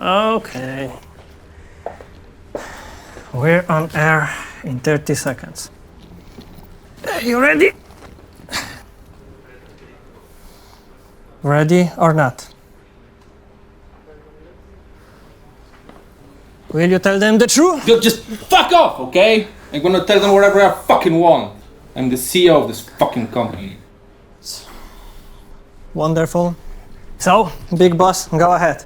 Okay. We're on air in 30 seconds. You ready? Ready or not? Will you tell them the truth? You just fuck off, okay? I'm gonna tell them whatever I fucking want. I'm the CEO of this fucking company. Wonderful. So, big boss, go ahead.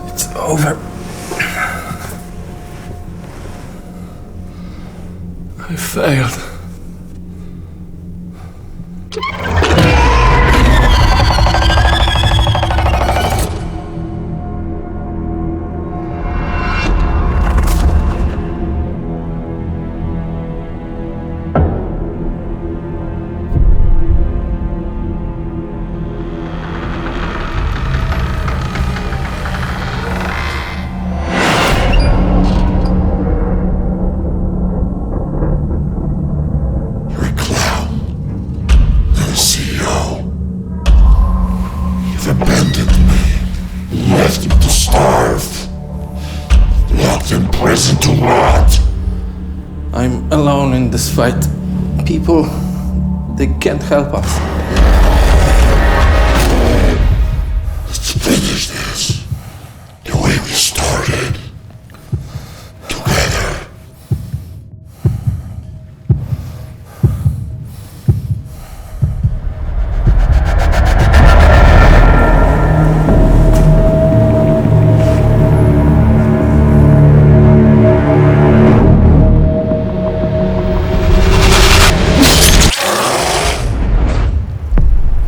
It's over. I failed. Abandoned me, left him to starve, locked in prison to rot. I'm alone in this fight. People, they can't help us. Let's finish this the way we started. Together.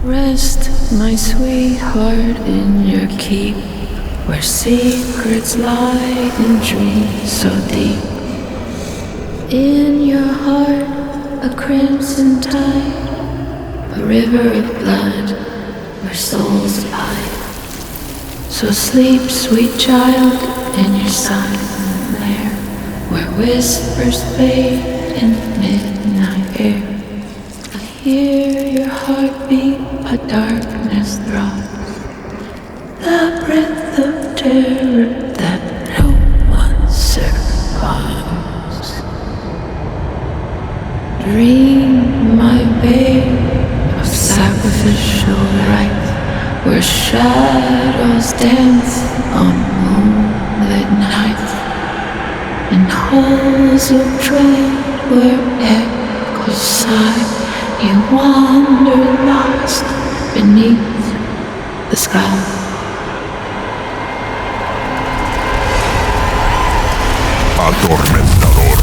Rest, my sweetheart, in your keep, where secrets lie and dreams so deep. In your heart, a crimson tide, a river of blood, where souls abide. So sleep, sweet child, in your silent lair, where whispers fade in the midnight air. Hear your heartbeat, a darkness throbs, the breath of terror that no one survives. Dream, my babe, of sacrificial rites, where shadows dance on moonlit nights, in halls of dread where echoes sigh. You wander lost beneath the sky. Tormentador.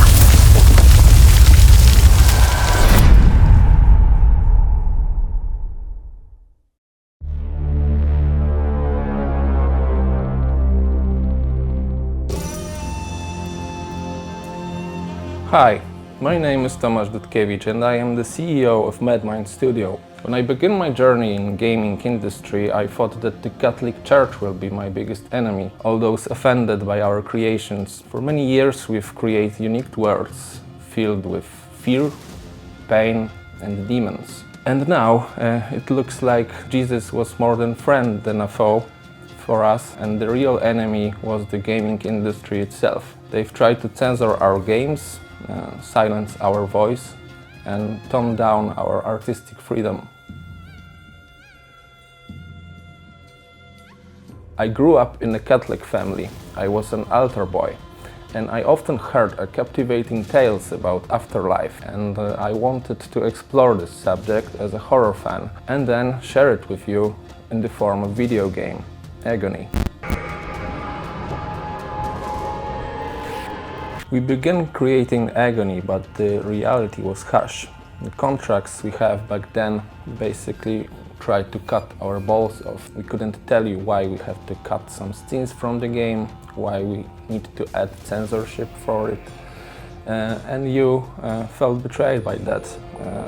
Hi, my name is Tomasz Dudkiewicz and I am the CEO of Madnight Studio. When I began my journey in gaming industry, I thought that the Catholic Church will be my biggest enemy, all those offended by our creations. For many years we've created unique worlds filled with fear, pain and demons. And now it looks like Jesus was more than friend than a foe for us, and the real enemy was the gaming industry itself. They've tried to censor our games, silence our voice and tone down our artistic freedom. I grew up in a Catholic family. I was an altar boy and I often heard captivating tales about afterlife, and I wanted to explore this subject as a horror fan and then share it with you in the form of video game, Agony. We began creating Agony, but the reality was harsh. The contracts we have back then basically tried to cut our balls off. We couldn't tell you why we have to cut some scenes from the game, why we need to add censorship for it. And you felt betrayed by that,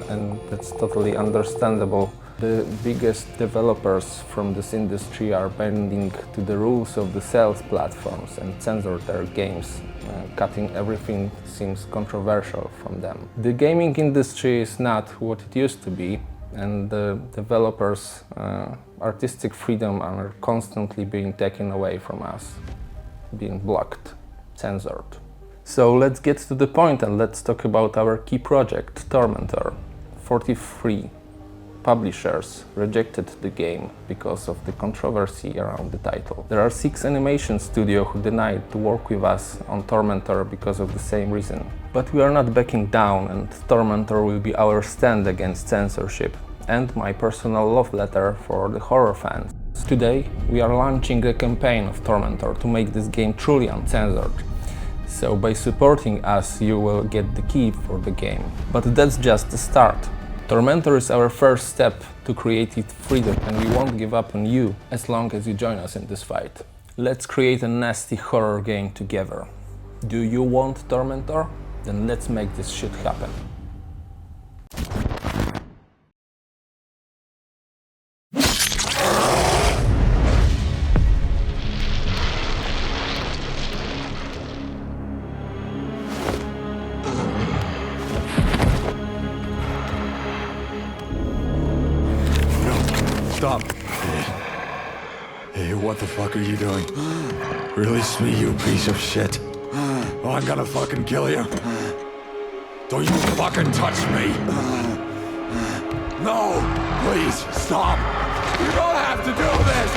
and that's totally understandable. The biggest developers from this industry are bending to the rules of the sales platforms and censor their games. Cutting everything seems controversial from them. The gaming industry is not what it used to be, and the developers' artistic freedom are constantly being taken away from us, being blocked, censored. So let's get to the point and let's talk about our key project, Tormentor. 43 publishers rejected the game because of the controversy around the title. There are 6 animation studios who denied to work with us on Tormentor because of the same reason. But we are not backing down, and Tormentor will be our stand against censorship and my personal love letter for the horror fans. Today we are launching a campaign of Tormentor to make this game truly uncensored. So by supporting us you will get the key for the game. But that's just the start. Tormentor is our first step to creative freedom, and we won't give up on you as long as you join us in this fight. Let's create a nasty horror game together. Do you want Tormentor? Then let's make this shit happen. Stop. Hey, what the fuck are you doing? Release me, you piece of shit. Oh, I'm gonna fucking kill you. Don't you fucking touch me. No, please, stop. You don't have to do this.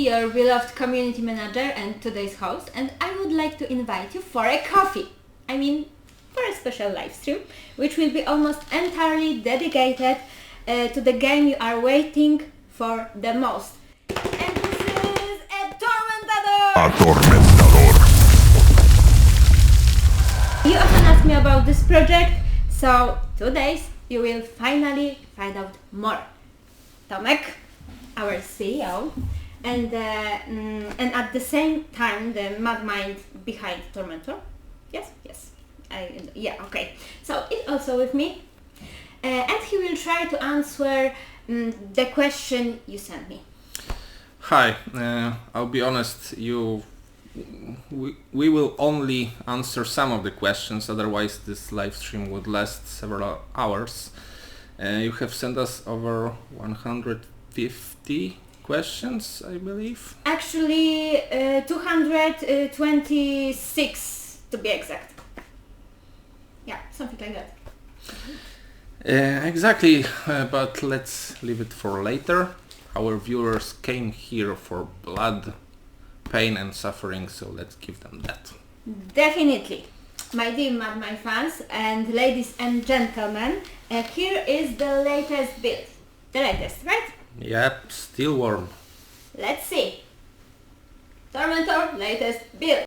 Your beloved community manager and today's host, and I would like to invite you for a coffee. I mean, for a special live stream, which will be almost entirely dedicated to the game you are waiting for the most. And this is a Tormentador! A Tormentador. You often ask me about this project, so 2 days you will finally find out more. Tomek, our CEO, and at the same time the mad mind behind Tormentor. Yes, okay. So it's also with me, and he will try to answer the question you sent me. Hi, I'll be honest, we will only answer some of the questions, otherwise this live stream would last several hours. You have sent us over 150 questions, I believe. Actually, 226 to be exact. Yeah, something like that. Exactly, but let's leave it for later. Our viewers came here for blood, pain and suffering, so let's give them that. Definitely. My dear Madnight fans and ladies and gentlemen, here is the latest build. The latest, right? Yep, still warm. Let's see. Tormentor latest build.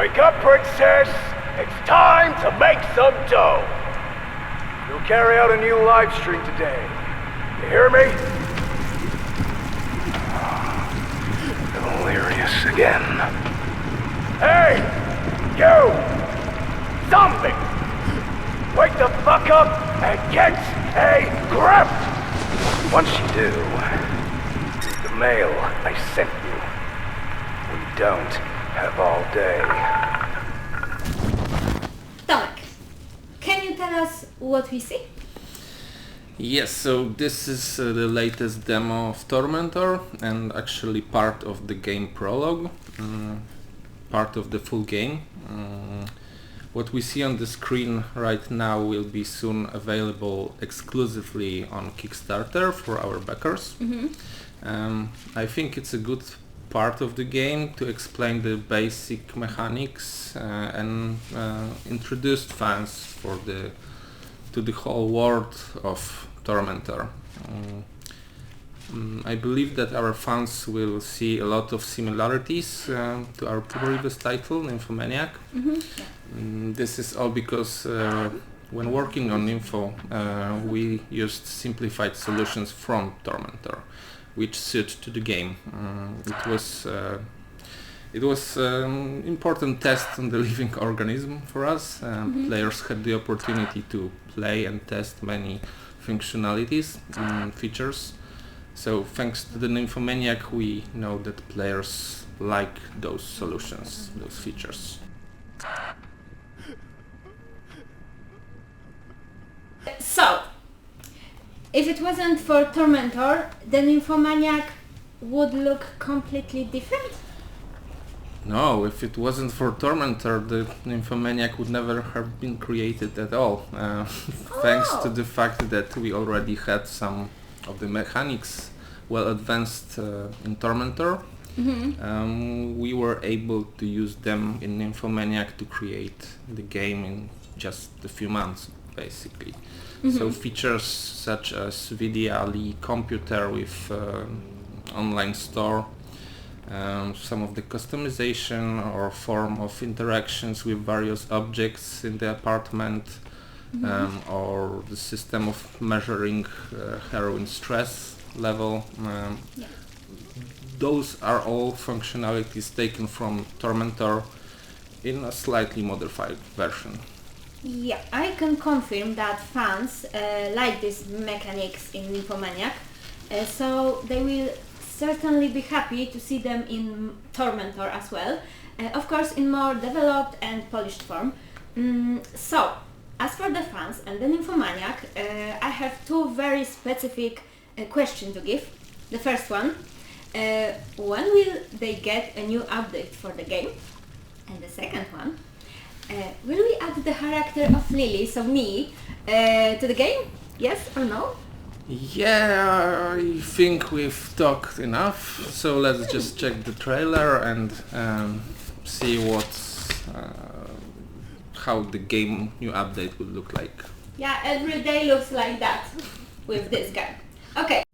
Wake up, princess! It's time to make some dough! You'll carry out a new live stream today. You hear me? Delirious again. Hey! You! Zombie! Wake the fuck up and get a grip! Once you do, the mail I sent you. We don't have all day. Tomek, can you tell us what we see? Yes, so this is the latest demo of Tormentor and actually part of the game prologue, part of the full game. What we see on the screen right now will be soon available exclusively on Kickstarter for our backers. I think it's a good part of the game to explain the basic mechanics and introduce fans to the whole world of Tormentor. I believe that our fans will see a lot of similarities to our previous title, Nymphomaniac. This is all because when working on Nympho, we used simplified solutions from Tormentor, which suit to the game. It was an important test on the living organism for us. Players had the opportunity to play and test many functionalities and features. So thanks to the Nymphomaniac, we know that players like those solutions, those features. So, if it wasn't for Tormentor, the Nymphomaniac would look completely different? No, if it wasn't for Tormentor, the Nymphomaniac would never have been created at all. Thanks to the fact that we already had some of the mechanics well advanced in Tormentor, we were able to use them in Nymphomaniac to create the game in just a few months, basically. So features such as VDALI computer with online store, some of the customization or form of interactions with various objects in the apartment, or the system of measuring heroin stress level. Those are all functionalities taken from Tormentor in a slightly modified version. Yeah, I can confirm that fans like these mechanics in Nymphomaniac, so they will certainly be happy to see them in Tormentor as well, of course in more developed and polished form. So, as for the fans and the Nymphomaniac, I have two very specific questions to give. The first one, when will they get a new update for the game? And the second one, will we add the character of Lily, so me, to the game? Yes or no? Yeah, I think we've talked enough, so let's just check the trailer and see how the game new update will look like. Yeah, every day looks like that with this guy. Okay.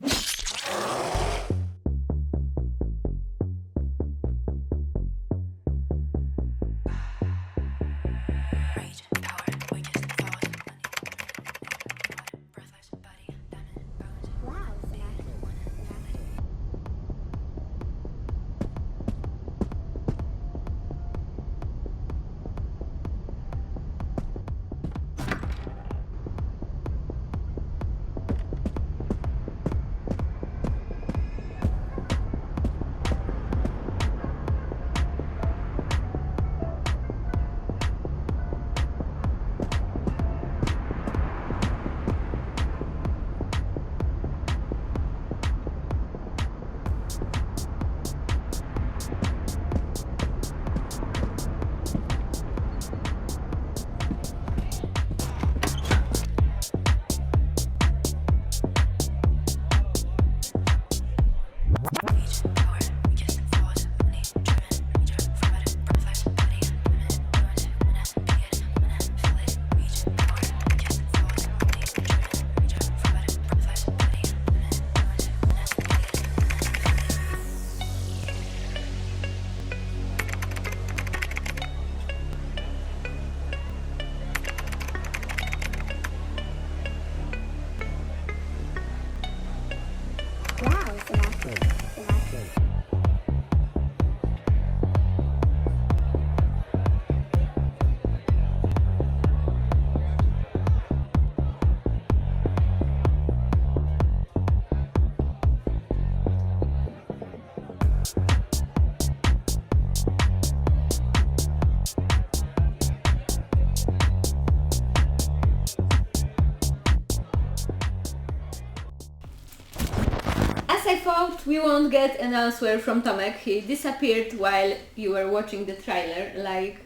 I thought we won't get an answer from Tomek. He disappeared while you were watching the trailer, like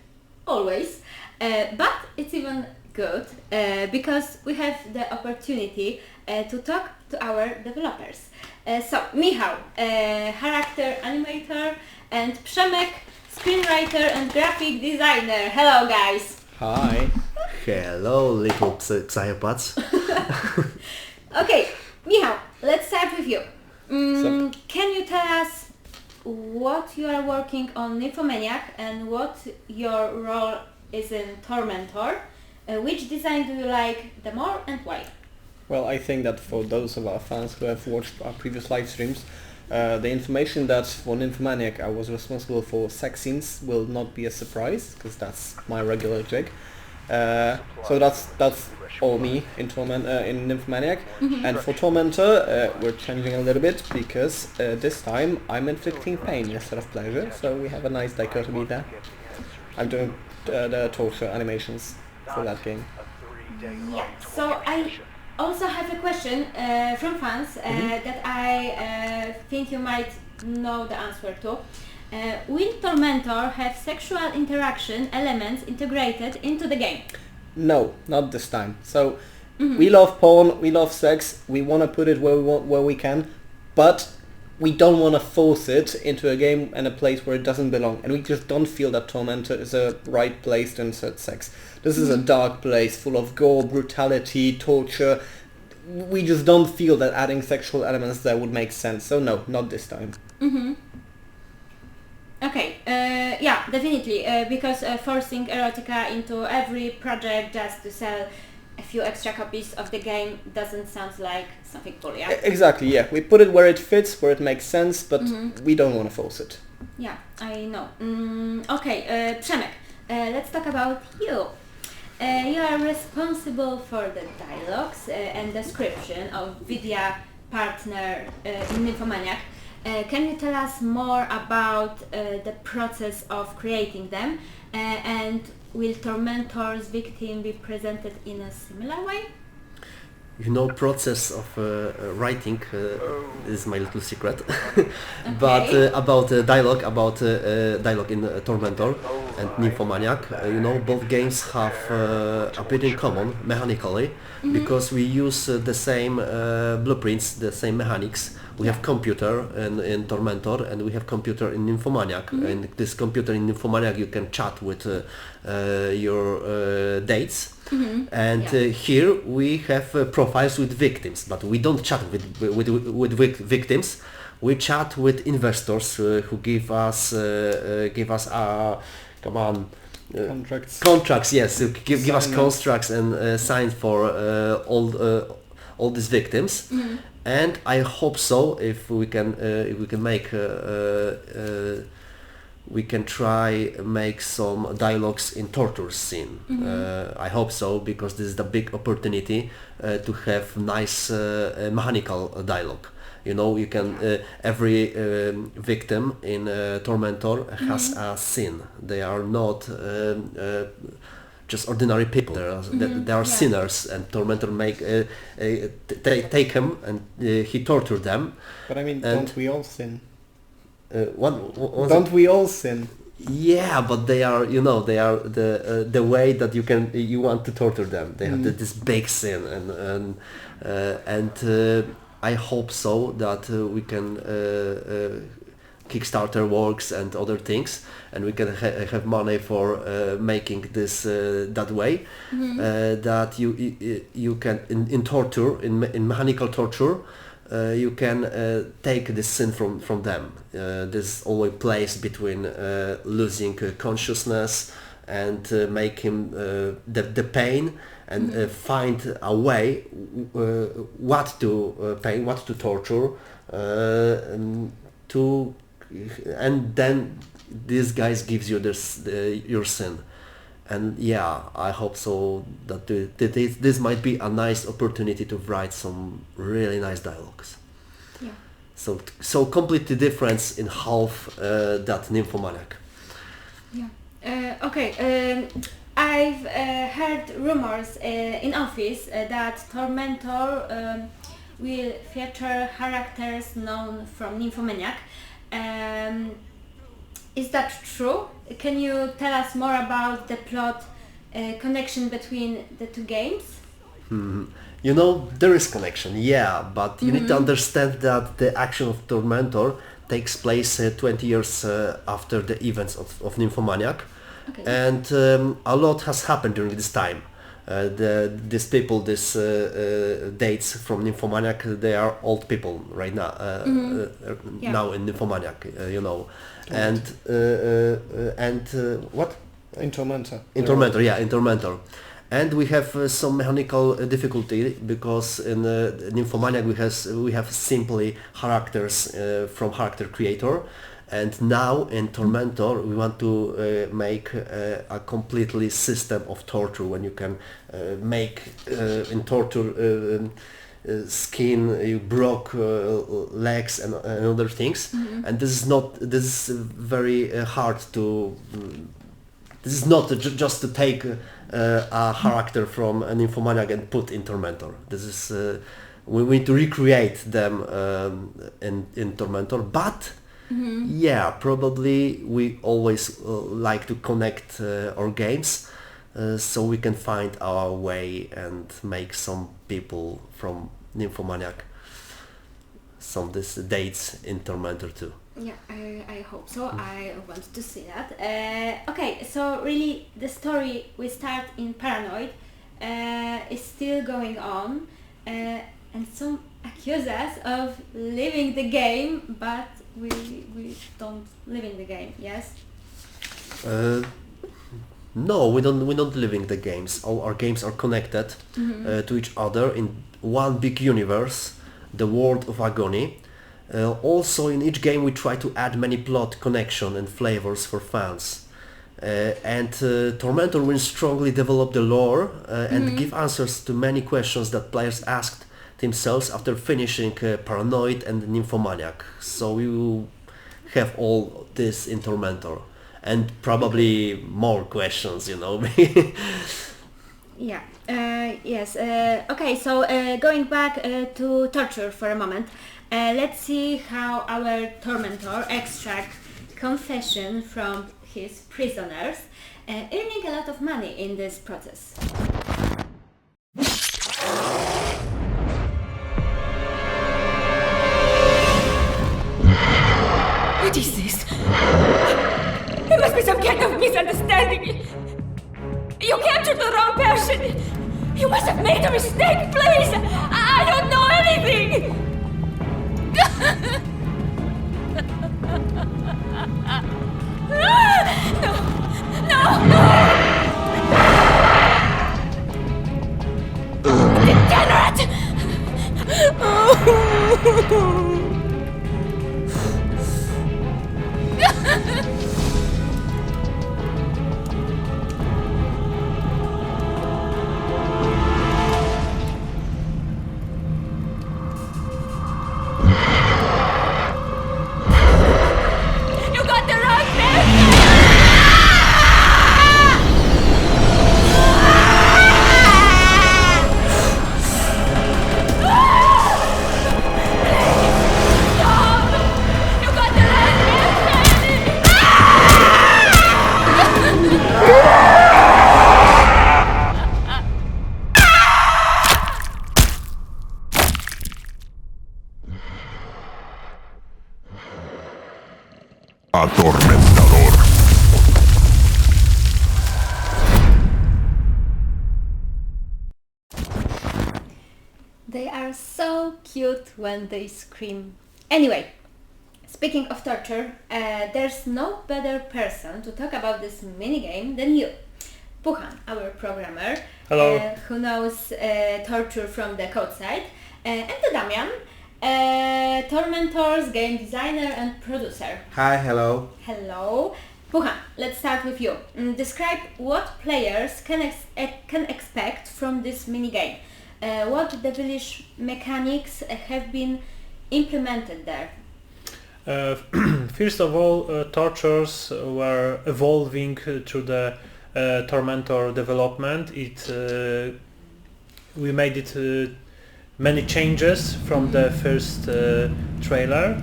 always. But it's even good because we have the opportunity to talk to our developers. So, Michał, character animator, and Przemek, screenwriter and graphic designer. Hello, guys! Hi. Hello, little psychopaths. Okay, Michał, let's start with you. Can you tell us what you are working on Nymphomaniac and what your role is in Tormentor? Which design do you like the more and why? Well, I think that for those of our fans who have watched our previous live streams, the information that for Nymphomaniac I was responsible for sex scenes will not be a surprise, because that's my regular gig. So that's all me in Nymphomaniac. And for Tormentor, we're changing a little bit because this time I'm inflicting pain instead of pleasure, so we have a nice dichotomy there. I'm doing the torture animations for that game. Yeah, so I also have a question from fans that I think you might know the answer to. Will Tormentor have sexual interaction elements integrated into the game? No, not this time. So we love porn, we love sex, we want to put it where we can, but we don't want to force it into a game and a place where it doesn't belong. And we just don't feel that Tormentor is a right place to insert sex. This is a dark place full of gore, brutality, torture. We just don't feel that adding sexual elements there would make sense. So no, not this time. Okay, yeah, definitely, because forcing erotica into every project just to sell a few extra copies of the game doesn't sound like something cool, yeah? Exactly, yeah. We put it where it fits, where it makes sense, but we don't want to force it. Yeah, I know. Okay, Przemek, let's talk about you. You are responsible for the dialogues and description of Vidya partner in Nymphomaniac. Can you tell us more about the process of creating them and will Tormentor's victim be presented in a similar way? You know, process of writing is my little secret. But about dialogue in Tormentor and Nymphomaniac, you know, both games have a bit in common mechanically, because we use the same blueprints, the same mechanics. We have computer in Tormentor and we have computer in Nymphomaniac. And this computer in Nymphomaniac you can chat with your dates. And here we have profiles with victims, but we don't chat with victims. We chat with investors who give us contracts. Yes, who give us contracts and sign for all these victims. And I hope so. If we can make we can try make some dialogues in torture scene. I hope so, because this is the big opportunity to have nice mechanical dialogue. You know, you can every victim in Tormentor has a sin. They are not just ordinary people. They are sinners, and Tormentor take him and he torture them. But I mean, don't we all sin? Don't we all sin? Yeah, but they are, you know, they are the way that you want to torture them. They have this big sin, and I hope so that we can Kickstarter works and other things, and we can have money for making this that way. That you can in torture, in mechanical torture. You can take this sin from them. This always plays between losing consciousness and make him the pain, and find a way what to pain, what to torture, and then this guys gives you your sin. And yeah, I hope so that this might be a nice opportunity to write some really nice dialogues. Yeah. So completely different in half that Nymphomaniac. Yeah. Okay. I've heard rumors in office that Tormentor will feature characters known from Nymphomaniac. Is that true? Can you tell us more about the plot connection between the two games? You know, there is connection, yeah, but you need to understand that the action of Tormentor takes place 20 years after the events of Nymphomaniac. Okay. And a lot has happened during this time. These people, these dates from Nymphomaniac, they are old people right now. Now in Nymphomaniac, you know, and what? In Tormentor. In Tormentor, yeah, in Tormentor. And we have some mechanical difficulty because in Nymphomaniac we have simply characters from character creator, and now in Tormentor we want to make a completely system of torture when you can make in torture skin, you broke legs and other things, and this is very hard to. This is not just to take a character from an Nymphomaniac and put in Tormentor. This is we need to recreate them in Tormentor, but yeah, probably we always like to connect our games so we can find our way and make some people from Nymphomaniac some these dates in Tormentor too. Yeah, I hope so. I want to see that. Okay, so really the story we start in Paranoid is still going on, and some accuse us of leaving the game, but we don't live in the game. Yes. No, we don't live in the games. All our games are connected to each other in one big universe, the world of Agony. Also in each game we try to add many plot connection and flavors for fans. And Tormentor will strongly develop the lore and give answers to many questions that players asked themselves after finishing Paranoid and Nymphomaniac. So we will have all this in Tormentor and probably more questions, you know. Yeah. Yes. Okay. So going back to torture for a moment. Let's see how our Tormentor extracts confession from his prisoners, earning a lot of money in this process. What is this? It must be some kind of misunderstanding. You captured the wrong person. You must have made a mistake, please. I don't know anything. No! Degenerate! Atormentador. They are so cute when they scream. Anyway, speaking of torture, there's no better person to talk about this minigame than you. Puchan, our programmer, who knows torture from the code side, and to Damian, Tormentor's game designer and producer. Hi, hello. Hello. Puchan, let's start with you. Describe what players can expect from this minigame. What devilish mechanics have been implemented there? First of all, tortures were evolving through the Tormentor development. We made it many changes from the first trailer.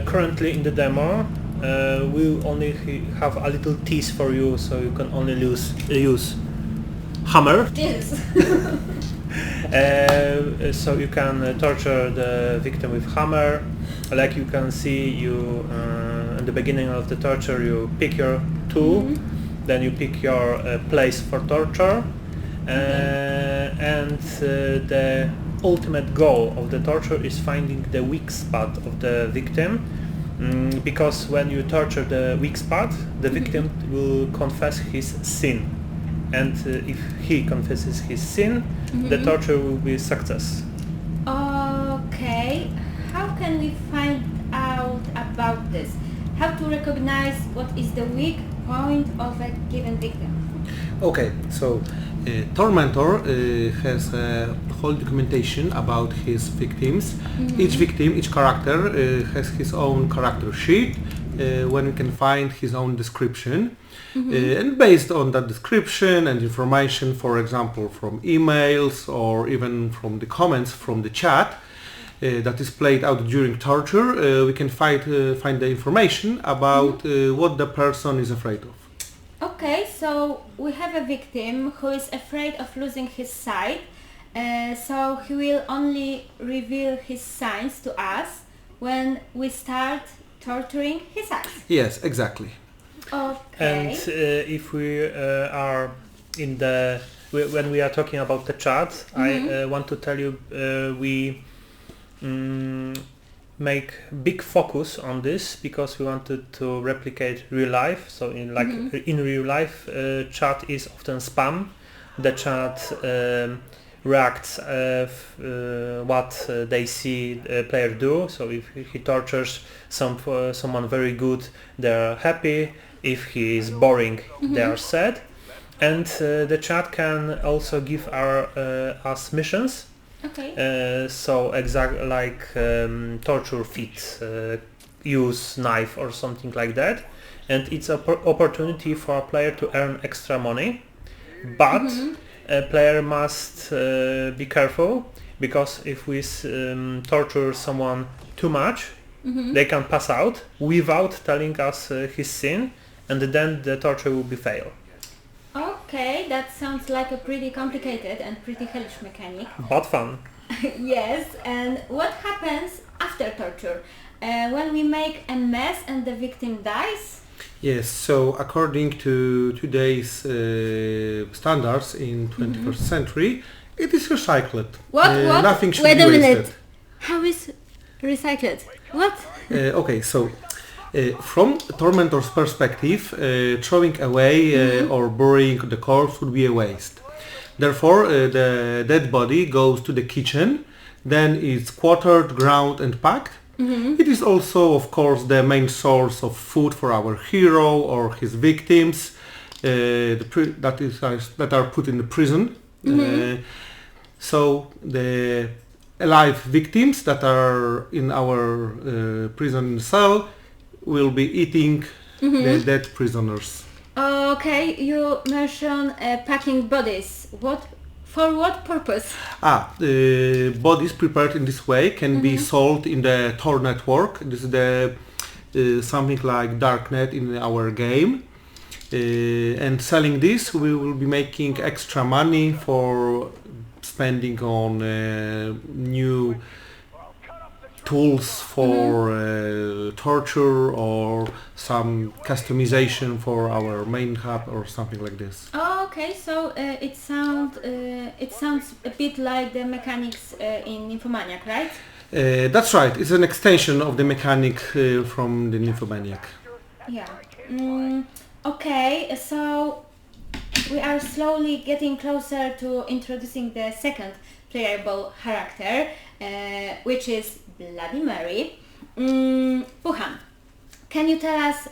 Currently in the demo, we only have a little tease for you, so you can only use hammer. Yes. So you can torture the victim with hammer. Like you can see, you in the beginning of the torture, you pick your tool, then you pick your place for torture, and the ultimate goal of the torture is finding the weak spot of the victim, because when you torture the weak spot, the victim will confess his sin, and if he confesses his sin, the torture will be success. Okay, how can we find out about this? How to recognize what is the weak point of a given victim? Okay, so Tormentor has a whole documentation about his victims. Each victim, each character has his own character sheet, when you can find his own description. And based on that description and information, for example from emails or even from the comments from the chat that is played out during torture, we can find the information about what the person is afraid of. Okay, so we have a victim who is afraid of losing his sight, so he will only reveal his signs to us when we start torturing his eyes. Yes, exactly. Okay. And if we are in the when we are talking about the chat, I want to tell you we make big focus on this because we wanted to replicate real life. So in in real life, chat is often spam. The chat reacts what they see the player do. So if he tortures someone very good, they're happy. If he is boring, they are sad. And the chat can also give us missions. Okay. So exactly like torture feat, use knife or something like that, and it's an opportunity for a player to earn extra money, but a player must be careful, because if we torture someone too much, they can pass out without telling us his sin, and then the torture will be fail. Okay, that sounds like a pretty complicated and pretty hellish mechanic. But fun. Yes, and what happens after torture? When we make a mess and the victim dies? Yes, so according to today's standards in 21st century, it is recycled. What? Nothing should Wait be a wasted. minute. How is recycled? What? Okay, so from Tormentor's perspective, throwing away or burying the corpse would be a waste. Therefore, the dead body goes to the kitchen, then it's quartered, ground and packed. It is also, of course, the main source of food for our hero or his victims that are put in the prison. So the alive victims that are in our prison cell will be eating the dead prisoners. Okay, you mentioned packing bodies. For what purpose? Bodies prepared in this way can be sold in the Tor network. This is the something like darknet in our game. And selling this, we will be making extra money for spending on new tools for torture or some customization for our main hub or something like this. Okay, so it sounds a bit like the mechanics in Nymphomaniac, right? That's right. It's an extension of the mechanic from the Nymphomaniac. Yeah. Okay, so we are slowly getting closer to introducing the second playable character, which is Bloody Mary. Puhan, can you tell us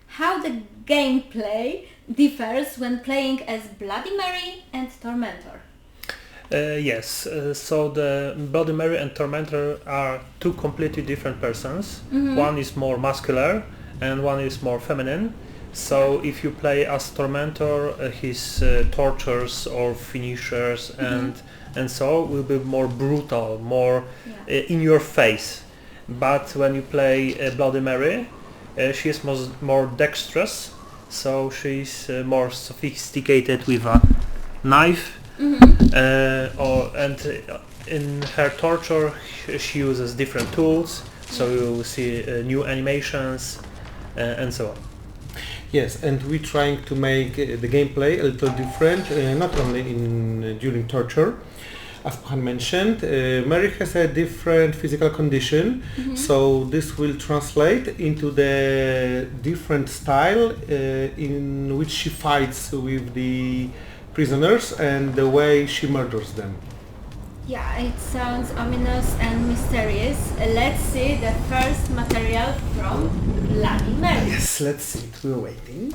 how the gameplay differs when playing as Bloody Mary and Tormentor? Yes, so the Bloody Mary and Tormentor are two completely different persons. One is more muscular and one is more feminine. So if you play as Tormentor, his tortures or finishers and so will be more brutal, more in your face. But when you play Bloody Mary, she is more dexterous, so she's more sophisticated with a knife, and in her torture she uses different tools, so you will see new animations and so on. Yes, and we're trying to make the gameplay a little different, not only during torture. As Pohan mentioned, Mary has a different physical condition, so this will translate into the different style in which she fights with the prisoners and the way she murders them. Yeah, it sounds ominous and mysterious. Let's see the first material from Bloody Mary. Yes, let's see it. We're waiting.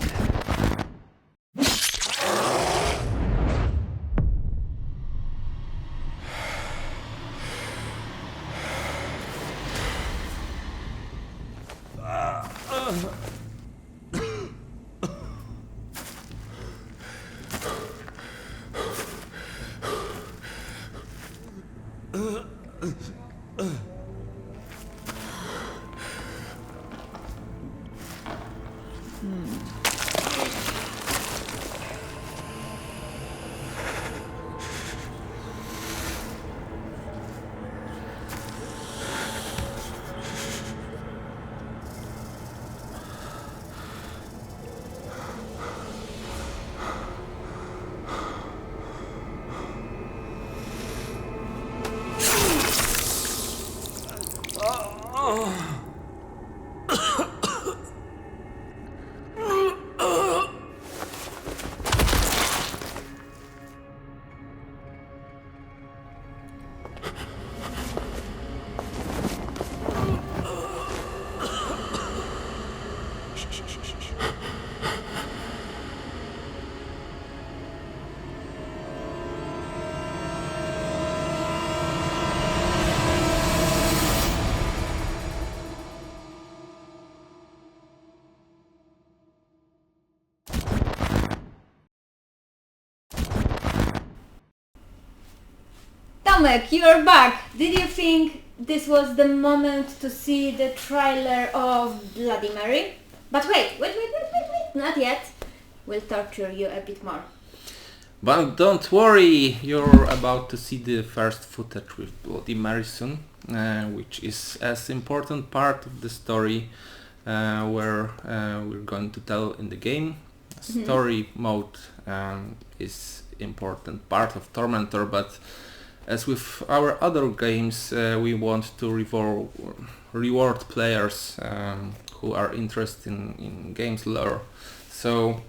Tomek, you're back! Did you think this was the moment to see the trailer of Bloody Mary? But wait, not yet. We'll torture you a bit more. But don't worry, you're about to see the first footage with Bloody Mary soon, which is as important part of the story where we're going to tell in the game. Story mode is important part of Tormentor, but as with our other games, we want to reward players who are interested in games lore. So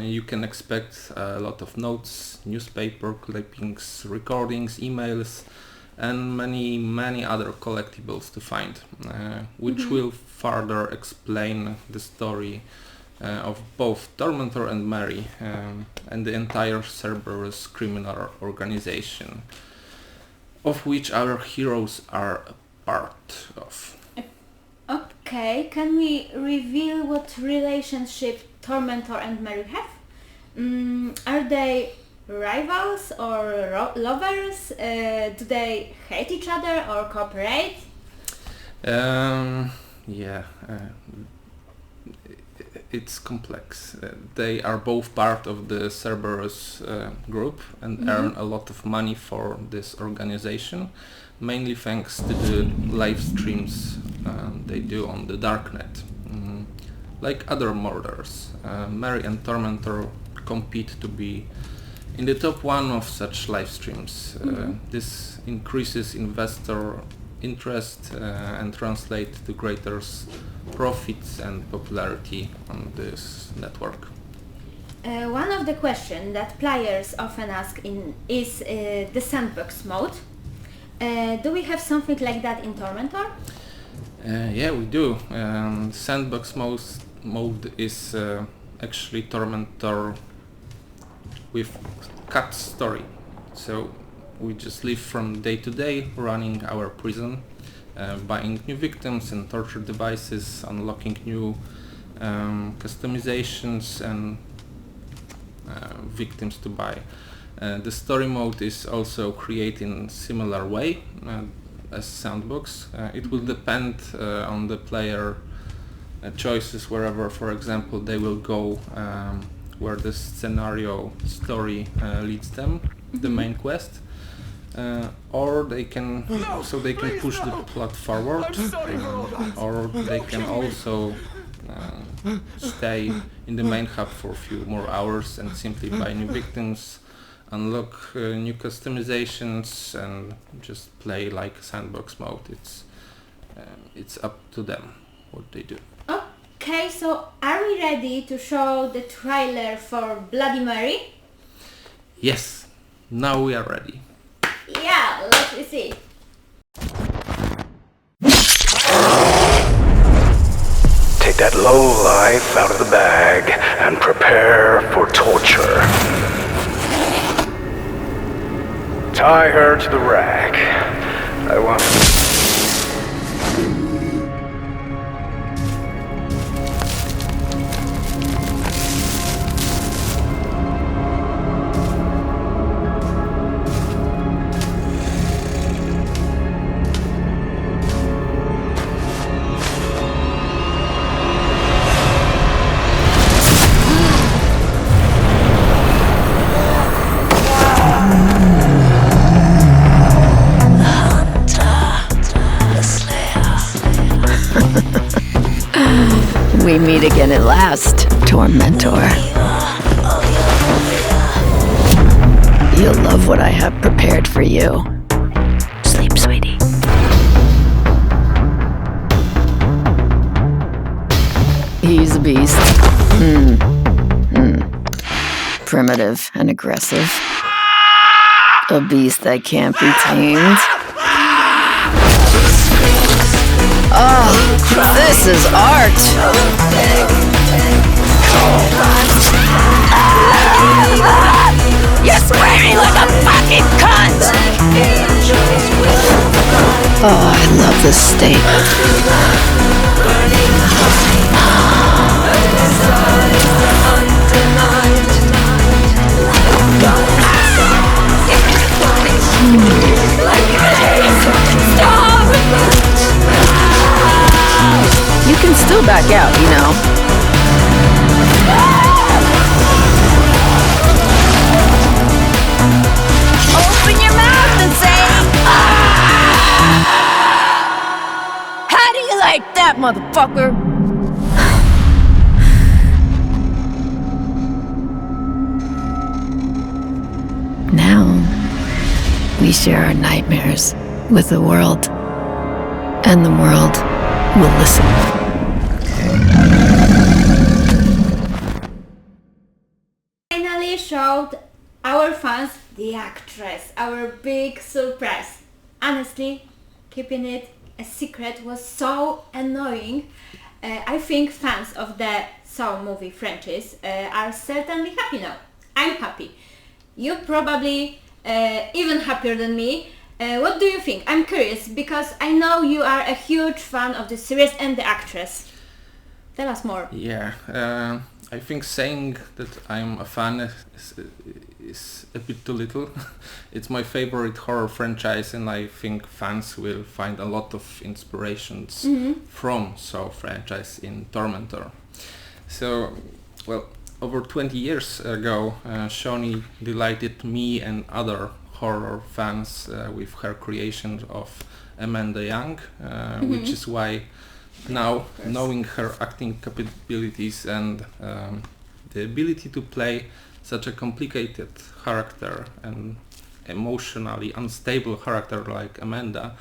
you can expect a lot of notes, newspaper clippings, recordings, emails, and many other collectibles to find, which will further explain the story of both Tormentor and Mary and the entire Cerberus criminal organization, of which our heroes are a part of. Okay, can we reveal what relationship Tormentor and Mary have? Are they rivals or lovers? Do they hate each other or cooperate? It's complex. They are both part of the Cerberus group and earn a lot of money for this organization, mainly thanks to the live streams they do on the darknet. Like other murderers, Mary and Tormentor compete to be in the top one of such live streams. This increases investor interest and translates to greater profits and popularity on this network. One of the questions that players often ask is the sandbox mode. Do we have something like that in Tormentor? Yeah, we do. Sandbox mode is actually Tormentor with cut story. So we just live from day to day, running our prison, buying new victims and torture devices, unlocking new customizations and victims to buy. The story mode is also created in similar way as Sandbox. It will depend on the player choices wherever, for example, they will go where the scenario story leads them, the main quest, or they can push the plot forward, or they can also stay in the main hub for a few more hours and simply buy new victims, unlock new customizations, and just play like Sandbox mode. It's up to them what they do. Okay, so are we ready to show the trailer for Bloody Mary? Yes, now we are ready. Yeah, let's see. Take that low life out of the bag and prepare for torture. Tie her to the rack. I want... We meet again at last, Tormentor. You'll love what I have prepared for you. Sleep, sweetie. He's a beast. Primitive and aggressive. A beast that can't be tamed. Oh, this is art! You're screaming like a fucking cunt! Oh, I love this state. You can still back out, you know. Open your mouth and say, how do you like that, motherfucker? Now, we share our nightmares with the world, and the world will listen. Finally showed our fans the actress, our big surprise. Honestly, keeping it a secret was so annoying. I think fans of the Saw movie franchise are certainly happy now. I'm happy. You probably even happier than me. What do you think? I'm curious because I know you are a huge fan of the series and the actress. Tell us more. Yeah, I think saying that I'm a fan is a bit too little. It's my favorite horror franchise, and I think fans will find a lot of inspirations from Saw franchise in Tormentor. So, well, over 20 years ago, Shoni delighted me and other horror fans with her creation of Amanda Young, which is why now, knowing her acting capabilities and the ability to play such a complicated character and emotionally unstable character like Amanda,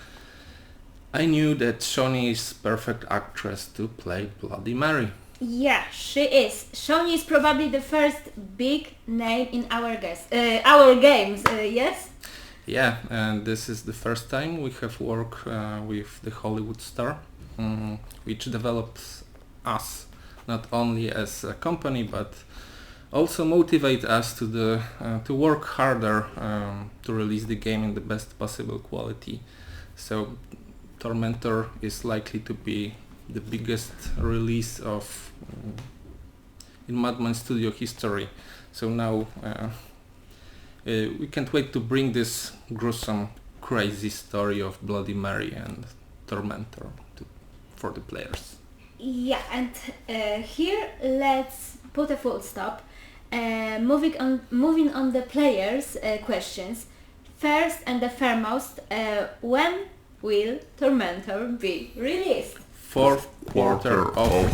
I knew that Shoni is perfect actress to play Bloody Mary. Yeah, she is. Shoni is probably the first big name in our games, yes? Yeah, and this is the first time we have worked with the Hollywood star, which develops us not only as a company but also motivate us to work harder to release the game in the best possible quality. So Tormentor is likely to be the biggest release of in Madman Studio history. So now we can't wait to bring this gruesome, crazy story of Bloody Mary and Tormentor for the players. Yeah, and here let's put a full stop. Moving on the players' questions. First and the foremost, when will Tormentor be released? Fourth quarter of...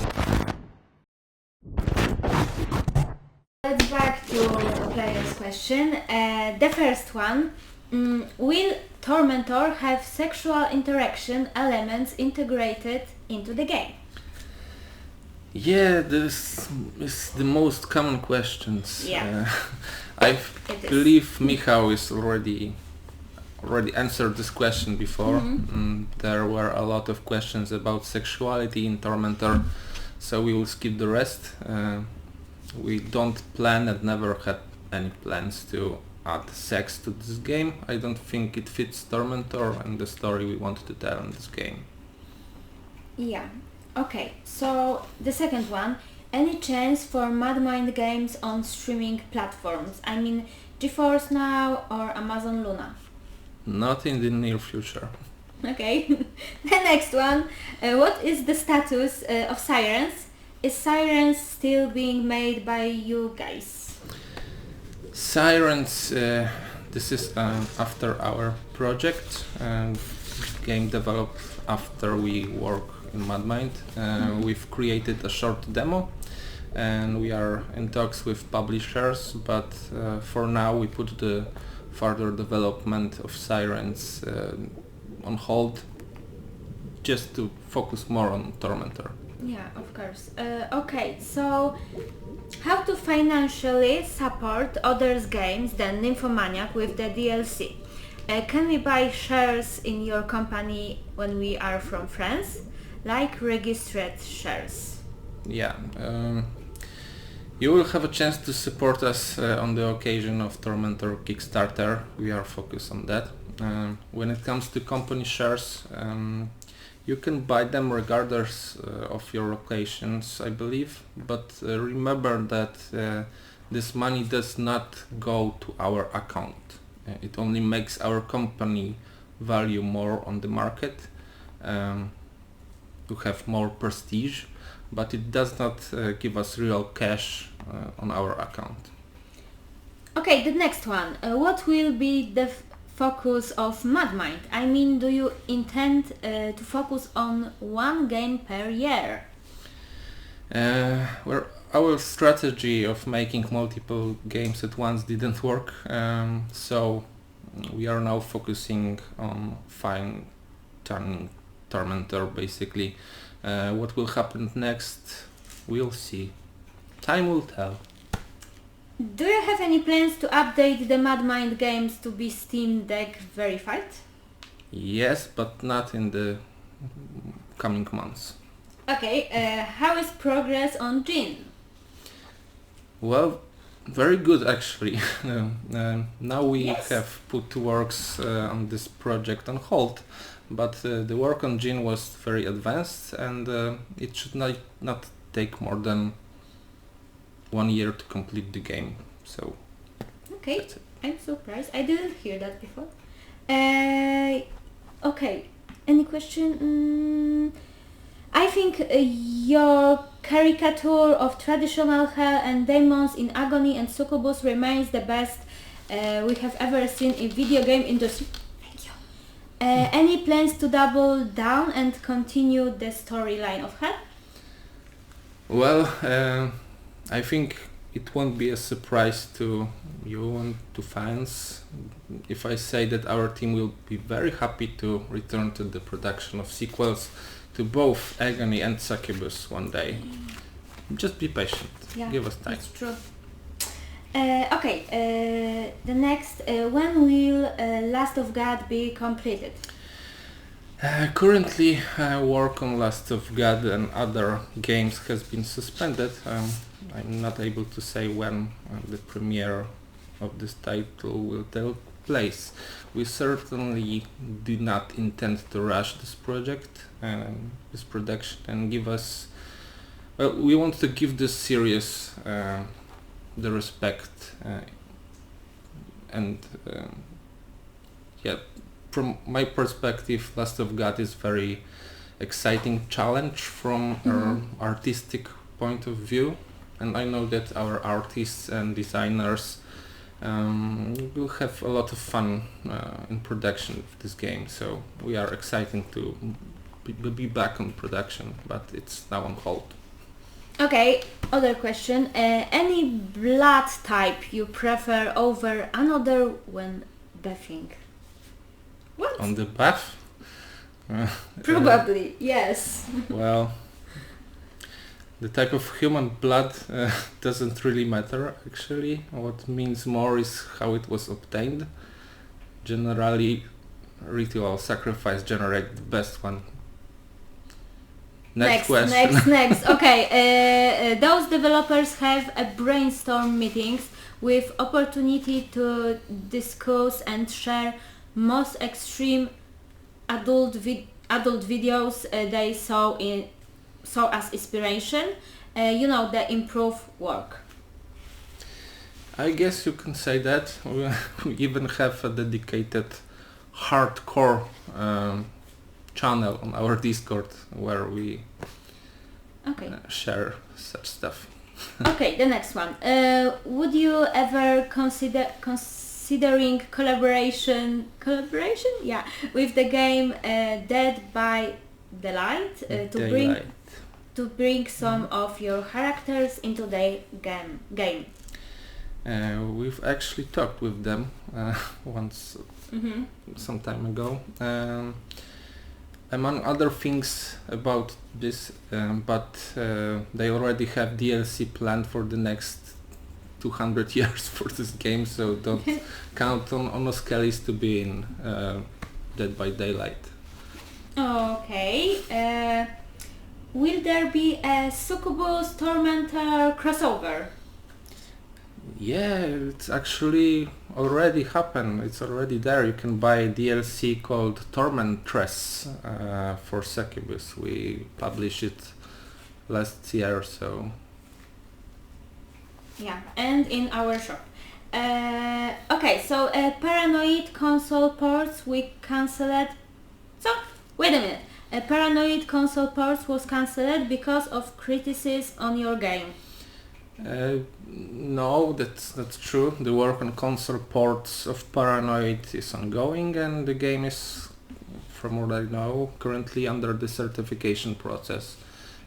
Let's back to the players' question. The first one, will Tormentor have sexual interaction elements integrated into the game? Yeah, this is the most common questions. Yeah. I believe Michał is already answered this question before. There were a lot of questions about sexuality in Tormentor, so we will skip the rest. We don't plan and never had any plans to add sex to this game. I don't think it fits Tormentor and the story we want to tell in this game. Yeah. Okay, so the second one, any chance for Madmind games on streaming platforms? I mean GeForce Now or Amazon Luna? Not in the near future. Okay, the next one, what is the status of Sirens? Is Sirens still being made by you guys? Sirens, this is after our project, game developed after we work in Madmind. We've created a short demo and we are in talks with publishers, but for now we put the further development of Sirens on hold just to focus more on Tormentor. Yeah, of course. Okay, so how to financially support others' games than Nymphomaniac with the DLC? Can we buy shares in your company when we are from France? Like registered shares? Yeah, you will have a chance to support us on the occasion of Tormentor Kickstarter. We are focused on that. When it comes to company shares, you can buy them regardless of your locations, I believe, but remember that this money does not go to our account. It only makes our company value more on the market, to have more prestige, but it does not give us real cash on our account. Okay, the next one. What will be the focus of Madmind? I mean, do you intend to focus on one game per year? Well, our strategy of making multiple games at once didn't work, so we are now focusing on fine-tuning Tormentor, basically. What will happen next, we'll see. Time will tell. Do you have any plans to update the Madmind games to be Steam Deck verified? Yes, but not in the coming months. Okay, how is progress on Jin? Well, very good actually. Now we Yes. have put works on this project on hold, but the work on Jin was very advanced and it should not take more than 1 year to complete the game. So Okay, that's it. I'm surprised. I didn't hear that before. Okay, any question? I think your caricature of traditional hell and demons in agony and succubus remains the best we have ever seen in video game industry. Thank you. Any plans to double down and continue the storyline of hell? Well, I think it won't be a surprise to you and to fans if I say that our team will be very happy to return to the production of sequels to both Agony and Succubus one day. Just be patient. Yeah, Give us time. that's true. Okay, the next, when will Last of God be completed? Currently, work on Last of God and other games has been suspended. I'm not able to say when the premiere of this title will place. We certainly do not intend to rush this project and this production and give us... Well, we want to give this series the respect and yeah, from my perspective, Last of God is very exciting challenge from our artistic point of view, and I know that our artists and designers will have a lot of fun in production of this game, so we are excited to be back on production, but it's now on hold. Okay, other question. Any blood type you prefer over another when bathing? What? On the bath? Probably, yes. Well, the type of human blood doesn't really matter actually. What means more is how it was obtained. Generally, ritual sacrifice generates the best one. Next question. Next. Okay, those developers have a brainstorm meetings with opportunity to discuss and share most extreme adult videos they saw as inspiration. The improve work. I guess you can say that. We even have a dedicated hardcore channel on our Discord where we share such stuff. Okay, the next one. Would you ever considering collaboration? Yeah, with the game Dead by Daylight to bring some of your characters into the game. We've actually talked with them once some time ago. Among other things about this, but they already have DLC planned for the next 200 years for this game, so don't count on Oscalis to be in Dead by Daylight. Okay. Will there be a Succubus Tormentor crossover? Yeah, it's actually already happened. It's already there. You can buy a DLC called Tormentress for Succubus. We published it last year, so... Yeah, and in our shop. Okay, so Paranoid console ports we cancelled. So, wait a minute. Paranoid console ports was cancelled because of criticism on your game. No, that's true. The work on console ports of Paranoid is ongoing, and the game is, from what I know, currently under the certification process,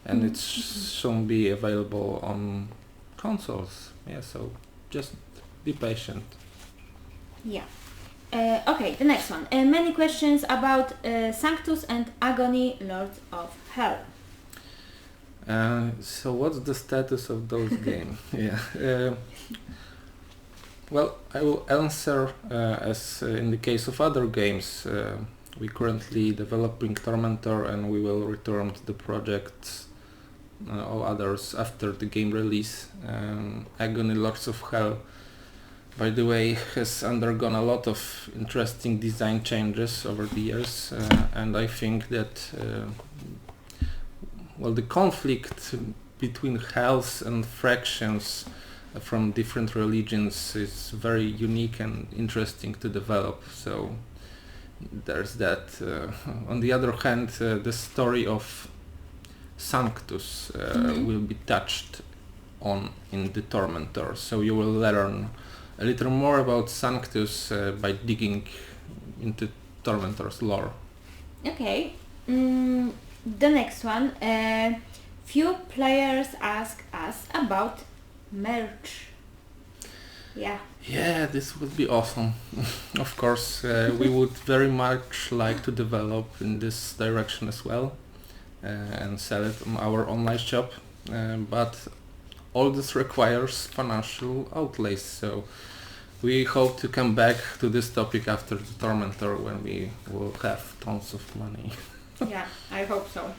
and it soon be available on consoles. Yeah, so just be patient. Yeah. Okay, the next one. Many questions about Sanctus and Agony, Lords of Hell. So what's the status of those games? Yeah. Well, I will answer as in the case of other games. We currently developing Tormentor, and we will return to the project all others after the game release. Agony Lords of Hell, by the way, has undergone a lot of interesting design changes over the years, and I think that the conflict between hells and fractions from different religions is very unique and interesting to develop, so there's that. On the other hand, the story of Sanctus will be touched on in the Tormentor, so you will learn a little more about Sanctus by digging into Tormentor's lore. Okay. The next one. Few players ask us about merch. Yeah, this would be awesome. Of course, we would very much like to develop in this direction as well and sell it on our online shop, but all this requires financial outlays, so we hope to come back to this topic after the Tormentor when we will have tons of money. Yeah, I hope so.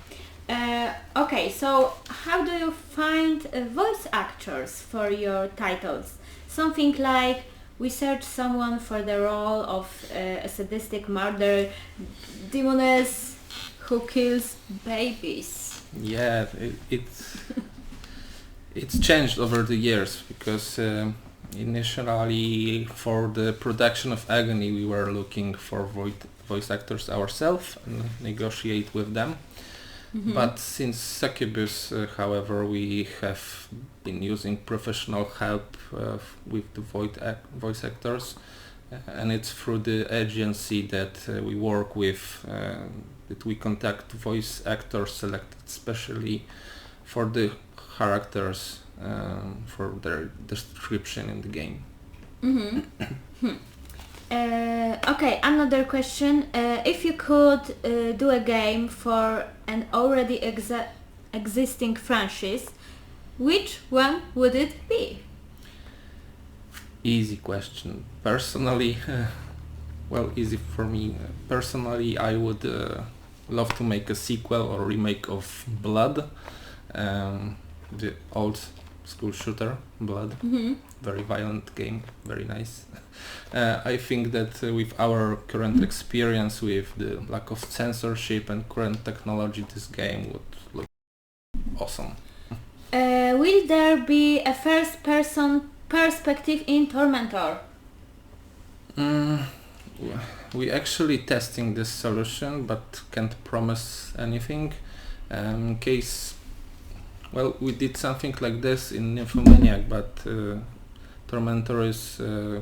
Okay, so how do you find voice actors for your titles? Something like we searched someone for the role of a sadistic murder demoness who kills babies. Yeah, it's changed over the years because initially for the production of Agony we were looking for voice actors ourselves and negotiate with them. But since Succubus, however, we have been using professional help with the voice actors, and it's through the agency that we work with that we contact voice actors selected specially for the characters for their description in the game. Okay, another question. If you could do a game for an already existing franchise, which one would it be? Easy question. Personally, well, easy for me. Personally, I would love to make a sequel or remake of Blood, the old school shooter Blood. Very violent game, very nice. I think that with our current experience with the lack of censorship and current technology, this game would look awesome. Will there be a first-person perspective in Tormentor? We actually testing this solution, but can't promise anything. In case, well, we did something like this in Nymphomaniac, but Tormentor is a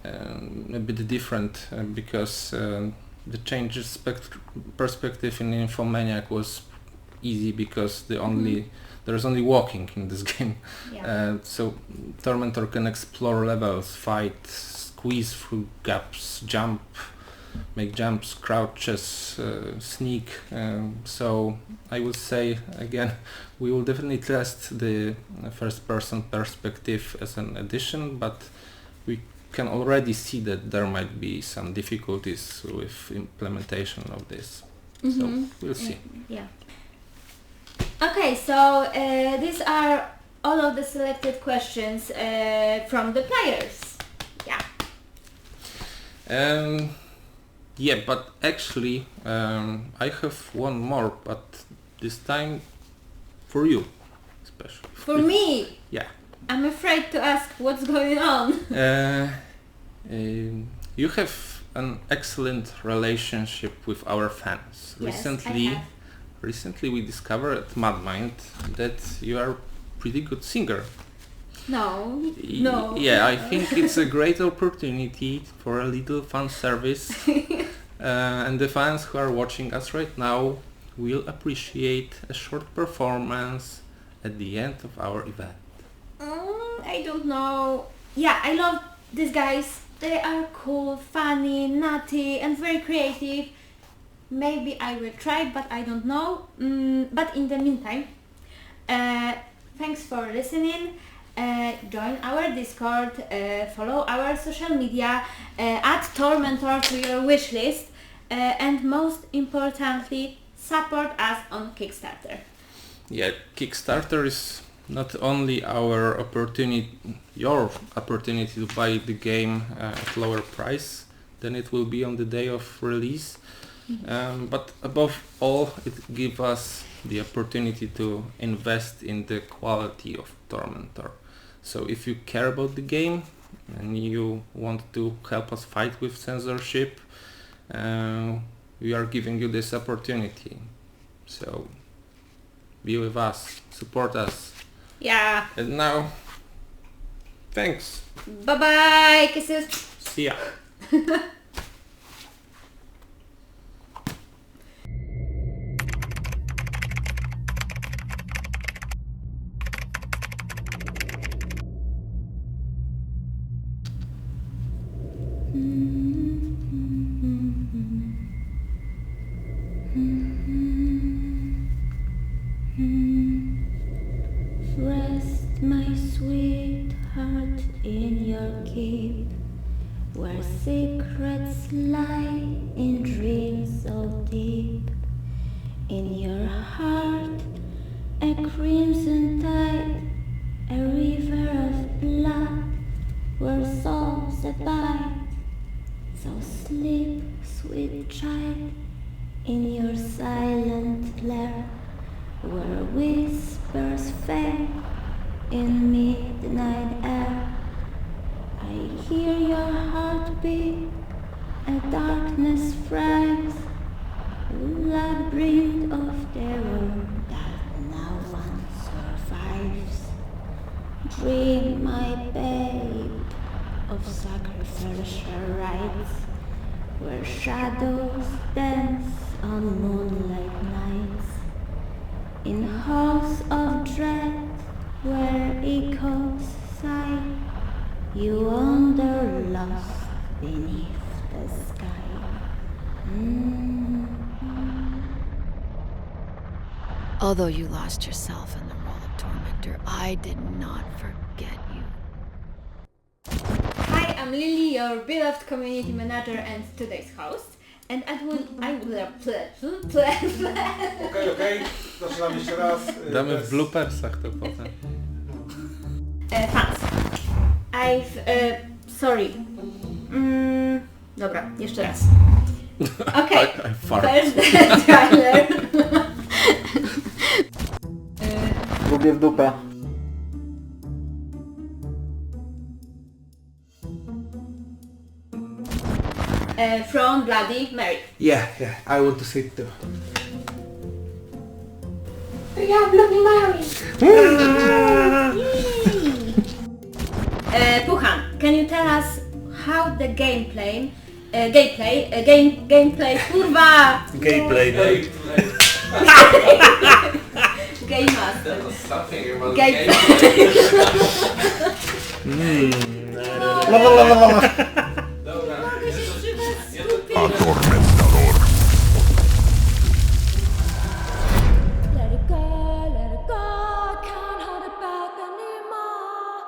bit different because the changes perspective in Nymphomaniac was easy because there's only walking in this game. So Tormentor can explore levels, fight, squeeze through gaps, jump, make jumps, crouches, sneak. So I would say again, we will definitely test the first-person perspective as an addition, but we can already see that there might be some difficulties with implementation of this. So we'll see. Yeah. Okay, so these are all of the selected questions from the players. Yeah, but actually I have one more, but this time for you, especially. For me? Yeah. I'm afraid to ask what's going on. You have an excellent relationship with our fans. Yes, I have. Recently we discovered at Madnight that you are a pretty good singer. No. Yeah, I think it's a great opportunity for a little fan service. And the fans who are watching us right now will appreciate a short performance at the end of our event. I don't know. Yeah, I love these guys. They are cool, funny, nutty and very creative. Maybe I will try, but I don't know. But in the meantime, thanks for listening. Join our Discord, follow our social media, add Tormentor to your wishlist, and most importantly, support us on Kickstarter. Yeah, Kickstarter is not only your opportunity to buy the game at lower price than it will be on the day of release, but above all, it gives us the opportunity to invest in the quality of Tormentor. So if you care about the game and you want to help us fight with censorship, we are giving you this opportunity. So be with us, support us. Yeah. And now, thanks. Bye bye, kisses. See ya. Rest, my sweetheart, in your keep, where secrets lie in dreams so deep. In your heart, a crimson tide, a river of blood, where souls abide. So sleep, sweet child, in your silent lair, where whispers fade in midnight air. I hear your heartbeat, a darkness fries, a labyrinth of terror that no one survives. Dream, my babe, of sacrificial rites, where shadows dance on moonlight nights, in halls of dread, where echoes sigh, you wander lost beneath the sky. Although you lost yourself in the role of tormentor, I did not forget you. Hi, I'm Lily, your beloved community manager and today's host. And I will Okej, zaczynamy jeszcze raz. Damy w bloopersach to potem. Fans. Sorry. Dobra, jeszcze raz. Okej. First trailer. Lubię w dupę. From Bloody Mary. Yeah, I want to see it too. Yeah, Bloody Mary. Puchan, can you tell us how the gameplay, kurwa! Gameplay. Game master. A tormentor